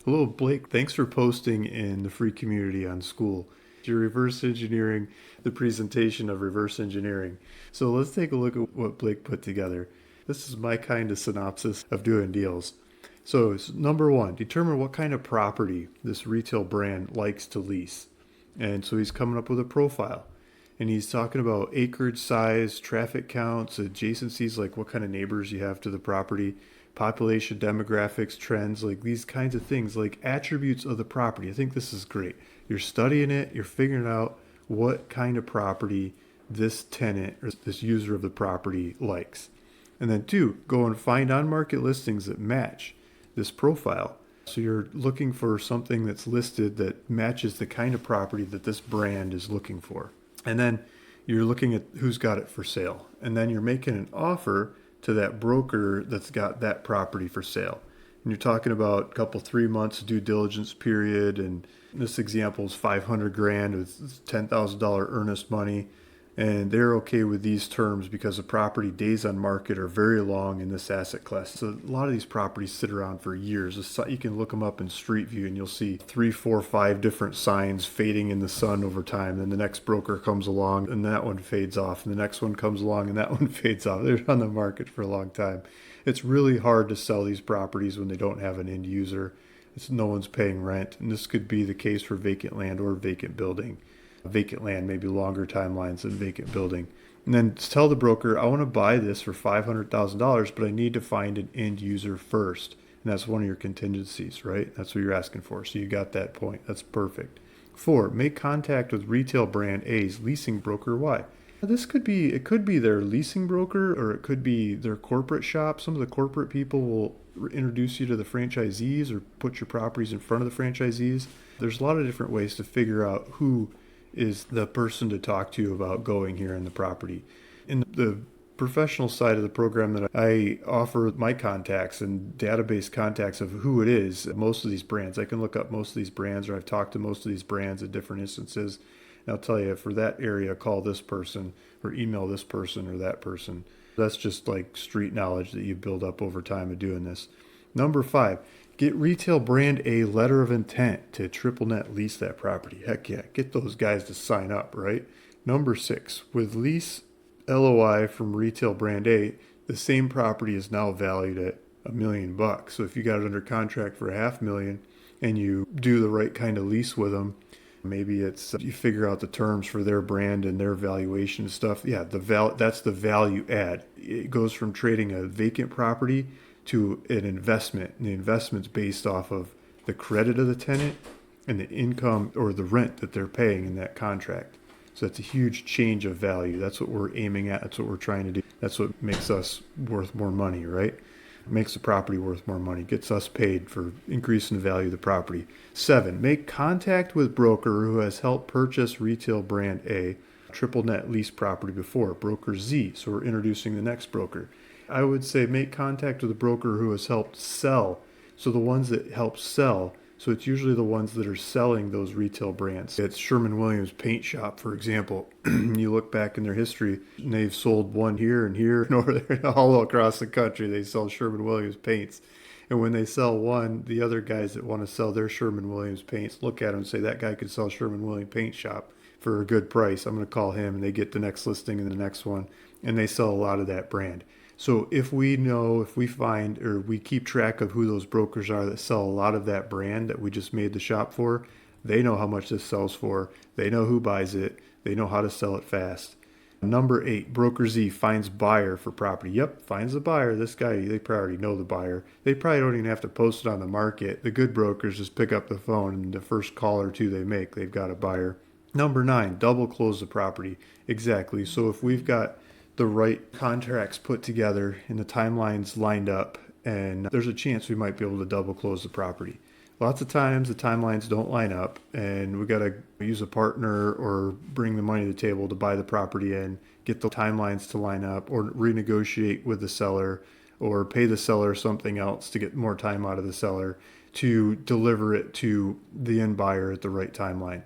Hello, Blake. Thanks for posting in the free community on school. You're reverse engineering the presentation of reverse engineering. So let's take a look at what Blake put together. This is my kind of synopsis of doing deals. So, it's number one, determine what kind of property this retail brand likes to lease. And so he's coming up with a profile. And he's talking about acreage size, traffic counts, adjacencies, like what kind of neighbors you have to the property, population demographics, trends, like these kinds of things, like attributes of the property. I think this is great. You're studying it, you're figuring out what kind of property this tenant or this user of the property likes. And then two, go and find on market listings that match this profile. So you're looking for something that's listed that matches the kind of property that this brand is looking for. And then you're looking at who's got it for sale. And then you're making an offer to that broker that's got that property for sale. And you're talking about a couple, 3 months due diligence period. And this example is 500 grand with $10,000 earnest money. And they're okay with these terms because the property days on market are very long in this asset class. So a lot of these properties sit around for years. You can look them up in Street View and you'll see 3, 4, 5 different signs fading in the sun over time. Then the next broker comes along and that one fades off. And the next one comes along and that one fades off. They're on the market for a long time. It's really hard to sell these properties when they don't have an end user. No one's paying rent. And this could be the case for vacant land or vacant building. Vacant land, maybe longer timelines than vacant building. And then tell the broker, I want to buy this for $500,000, but I need to find an end user first. And that's one of your contingencies, right? That's what you're asking for. So you got that point. That's perfect. 4, make contact with retail brand A's leasing broker Y. Now it could be their leasing broker or it could be their corporate shop. Some of the corporate people will introduce you to the franchisees or put your properties in front of the franchisees. There's a lot of different ways to figure out who is the person to talk to about going here in the property. In the professional side of the program that I offer my contacts and database contacts of who it is, most of these brands. I can look up most of these brands or I've talked to most of these brands at different instances. And I'll tell you, for that area, call this person or email this person or that person. That's just like street knowledge that you build up over time of doing this. Number 5, get retail brand a letter of intent to triple net lease that property. Heck yeah, get those guys to sign up, right? Number 6, with lease LOI from retail brand A, the same property is now valued at $1 million. So if you got it under contract for $500,000 and you do the right kind of lease with them, maybe it's you figure out the terms for their brand and their valuation and stuff. Yeah, that's the value add. It goes from trading a vacant property to an investment. And the investment's based off of the credit of the tenant and the income or the rent that they're paying in that contract. So that's a huge change of value. That's what we're aiming at. That's what we're trying to do. That's what makes us worth more money, right? It makes the property worth more money, gets us paid for increasing the value of the property. 7, make contact with broker who has helped purchase retail brand A, triple net lease property before, broker Z. So we're introducing the next broker. I would say make contact with a broker who has helped sell. So the ones that help sell, so it's usually the ones that are selling those retail brands. It's Sherman-Williams Paint Shop, for example. You look back in their history, and they've sold one here and here and over there, all across the country. They sell Sherman-Williams paints. And when they sell one, the other guys that want to sell their Sherman-Williams paints look at them and say, that guy could sell Sherman-Williams Paint Shop for a good price. I'm going to call him, and they get the next listing and the next one, and they sell a lot of that brand. So if we find, or we keep track of who those brokers are that sell a lot of that brand that we just made the shop for, they know how much this sells for. They know who buys it. They know how to sell it fast. Number 8, broker Z finds buyer for property. Yep, finds the buyer. This guy, they probably already know the buyer. They probably don't even have to post it on the market. The good brokers just pick up the phone and the first call or two they make, they've got a buyer. Number 9, double close the property. Exactly. So if we've got the right contracts put together and the timelines lined up, and there's a chance we might be able to double close the property. Lots of times the timelines don't line up and we got to use a partner or bring the money to the table to buy the property in, get the timelines to line up, or renegotiate with the seller or pay the seller something else to get more time out of the seller to deliver it to the end buyer at the right timeline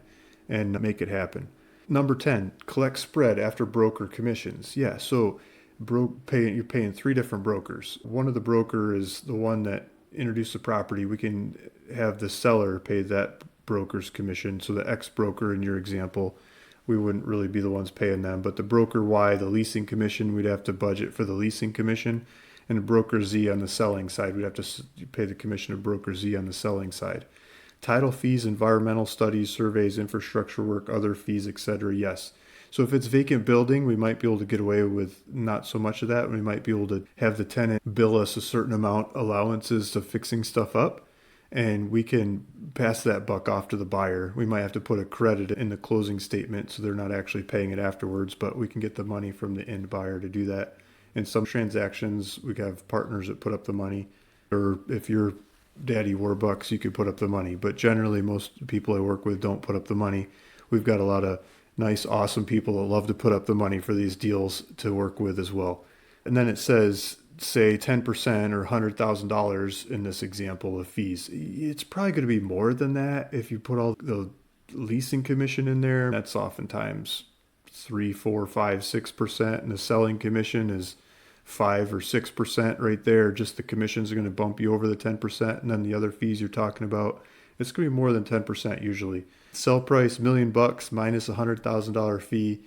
and make it happen. Number 10, collect spread after broker commissions. Yeah, so you're paying 3 different brokers. One of the broker is the one that introduce the property, we can have the seller pay that broker's commission. So the ex-broker in your example, we wouldn't really be the ones paying them, but the broker Y, the leasing commission, we'd have to budget for the leasing commission, and the broker Z on the selling side, we'd have to pay the commission of broker Z on the selling side. Title fees, environmental studies, surveys, infrastructure work, other fees, etc. Yes. So if it's vacant building, we might be able to get away with not so much of that. We might be able to have the tenant bill us a certain amount allowances to fixing stuff up, and we can pass that buck off to the buyer. We might have to put a credit in the closing statement so they're not actually paying it afterwards, but we can get the money from the end buyer to do that. In some transactions, we have partners that put up the money, or if you're Daddy Warbucks, you could put up the money. But generally, most people I work with don't put up the money. We've got a lot of nice, awesome people that love to put up the money for these deals to work with as well. And then it says, say 10% or $100,000 in this example of fees. It's probably going to be more than that if you put all the leasing commission in there. That's oftentimes 3, 4, 5, 6%, and the selling commission is 5 or 6% right there. Just the commissions are going to bump you over the 10%, and then the other fees you're talking about, it's going to be more than 10% usually. Sell price $1 million minus $100,000 fee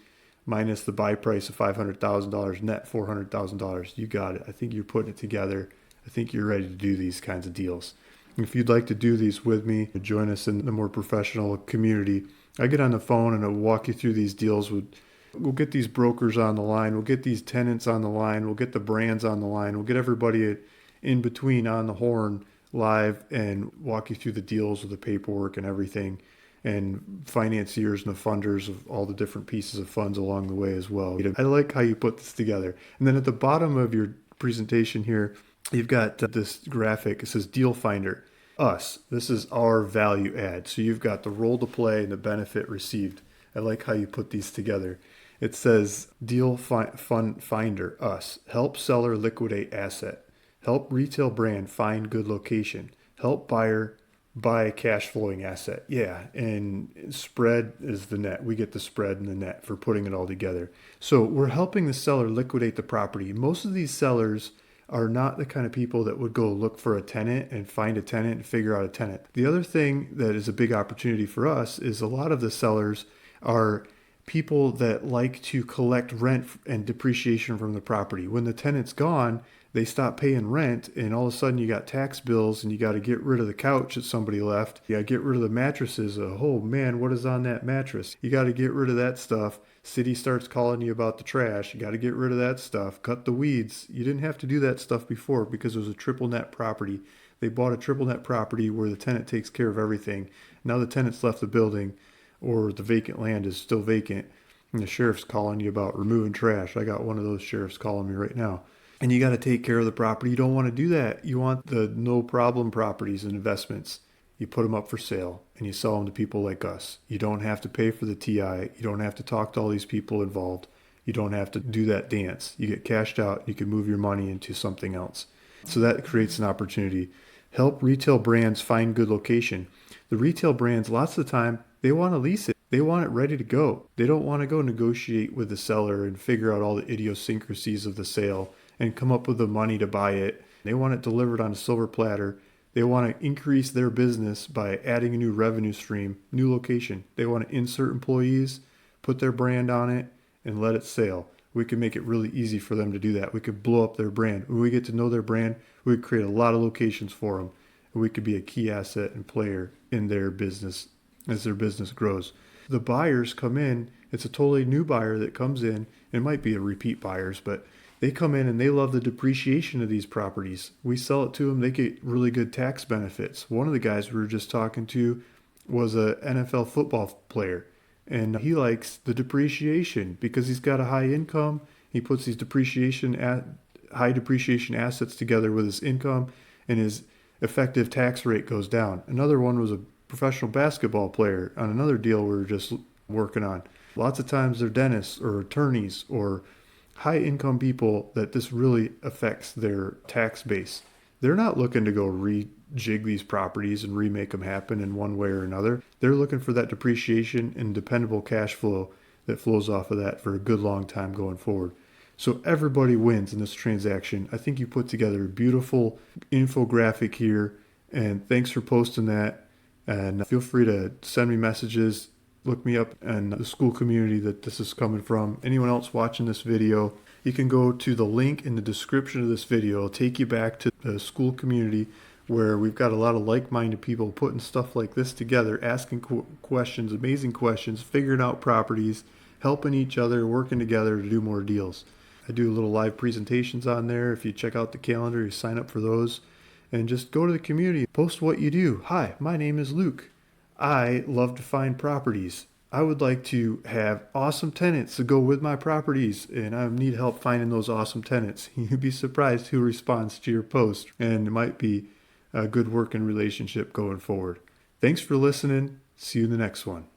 minus the buy price of $500,000, net $400,000. You got it. I think you're putting it together. I think you're ready to do these kinds of deals. If you'd like to do these with me, join us in the more professional community. I get on the phone and I'll walk you through these deals. We'll get these brokers on the line. We'll get these tenants on the line. We'll get the brands on the line. We'll get everybody in between on the horn live and walk you through the deals with the paperwork and everything, and financiers and the funders of all the different pieces of funds along the way as well. I like how you put this together. And then at the bottom of your presentation here, you've got this graphic. It says Deal Finder, us. This is our value add. So you've got the role to play and the benefit received. I like how you put these together. It says Deal Finder, us. Help seller liquidate asset. Help retail brand find good location. Help buyer buy a cash flowing asset. Yeah, and spread is the net. We get the spread and the net for putting it all together. So we're helping the seller liquidate the property. Most of these sellers are not the kind of people that would go look for a tenant and find a tenant and figure out a tenant. The other thing that is a big opportunity for us is a lot of the sellers are people that like to collect rent and depreciation from the property. When the tenant's gone, they stop paying rent, and all of a sudden you got tax bills and you got to get rid of the couch that somebody left. You got to get rid of the mattresses. Oh man, what is on that mattress? You got to get rid of that stuff. City starts calling you about the trash. You got to get rid of that stuff. Cut the weeds. You didn't have to do that stuff before because it was a triple net property. They bought a triple net property where the tenant takes care of everything. Now the tenant's left the building, or the vacant land is still vacant, and the sheriff's calling you about removing trash. I got one of those sheriffs calling me right now. And you got to take care of the property. You don't want to do that. You want the no problem properties and investments. You put them up for sale and you sell them to people like us. You don't have to pay for the TI. You don't have to talk to all these people involved. You don't have to do that dance. You get cashed out. You can move your money into something else. So that creates an opportunity. Help retail brands find good location. The retail brands, lots of the time, they want to lease it. They want it ready to go. They don't want to go negotiate with the seller and figure out all the idiosyncrasies of the sale and come up with the money to buy it. They want it delivered on a silver platter. They want to increase their business by adding a new revenue stream, new location. They want to insert employees, put their brand on it, and let it sail. We can make it really easy for them to do that. We could blow up their brand. When we get to know their brand, we could create a lot of locations for them. And we could be a key asset and player in their business as their business grows. The buyers come in. It's a totally new buyer that comes in. It might be a repeat buyers, but they come in and they love the depreciation of these properties. We sell it to them. They get really good tax benefits. One of the guys we were just talking to was a NFL football player, and he likes the depreciation because he's got a high income. He puts these high depreciation assets together with his income, and his effective tax rate goes down. Another one was a professional basketball player on another deal we were just working on. Lots of times they're dentists or attorneys or high income people that this really affects their tax base. They're not looking to go rejig these properties and remake them happen in one way or another. They're looking for that depreciation and dependable cash flow that flows off of that for a good long time going forward. So everybody wins in this transaction. I think you put together a beautiful infographic here, and thanks for posting that. And feel free to send me messages, look me up in the school community that this is coming from. Anyone else watching this video, you can go to the link in the description of this video. It'll take you back to the school community where we've got a lot of like-minded people putting stuff like this together, asking questions, amazing questions, figuring out properties, helping each other, working together to do more deals. I do little live presentations on there. If you check out the calendar, you sign up for those. And just go to the community, post what you do. Hi, my name is Luke. I love to find properties. I would like to have awesome tenants to go with my properties, and I need help finding those awesome tenants. You'd be surprised who responds to your post, and it might be a good working relationship going forward. Thanks for listening. See you in the next one.